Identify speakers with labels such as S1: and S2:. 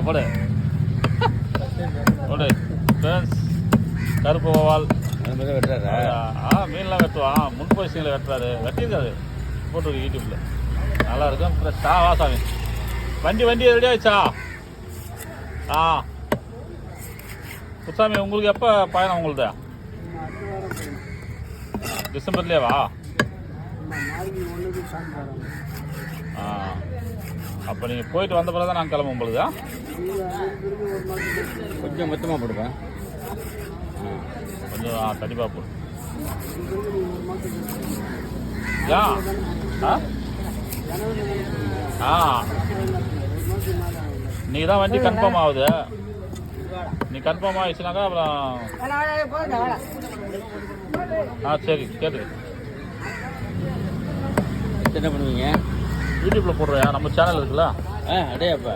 S1: போடு போடு ஃப்ரெண்ட்ஸ். கருப்பு ஓவால்
S2: வெட்டுறாரா?
S1: மீன்லாம் வெட்டுவான். முன்பரிசையில் வெட்டுறாரு. வெட்டியிருக்காரு போட்டுருக்கு யூடியூப்ல. நல்லா இருக்கும். ஃப்ரெஷ்ஷா வாசாமி. வண்டி ரெடி ஆயிடுச்சா? குசாமி உங்களுக்கு எப்போ பயணம் உங்களுது? டிசம்பர்லேயே வா. அப்போ நீங்கள் போயிட்டு வந்த பிறகு தான் நாங்கள் கிளம்பும் பொழுதா?
S2: கொஞ்சம் மொத்தமாக போடுவேன்.
S1: கொஞ்சம் கண்டிப்பாக போடு. நீ தான் வண்டி கன்ஃபார்ம் ஆகுது. நீ கன்ஃபார்ம் ஆகிடுச்சுனாக்கா அப்புறம் சரி கேட்டு
S2: என்ன பண்ணுவீங்க?
S1: யூடியூப்ல போடுறியா? நம்ம சேனல் இருக்குல்ல,
S2: அடையாப்பா.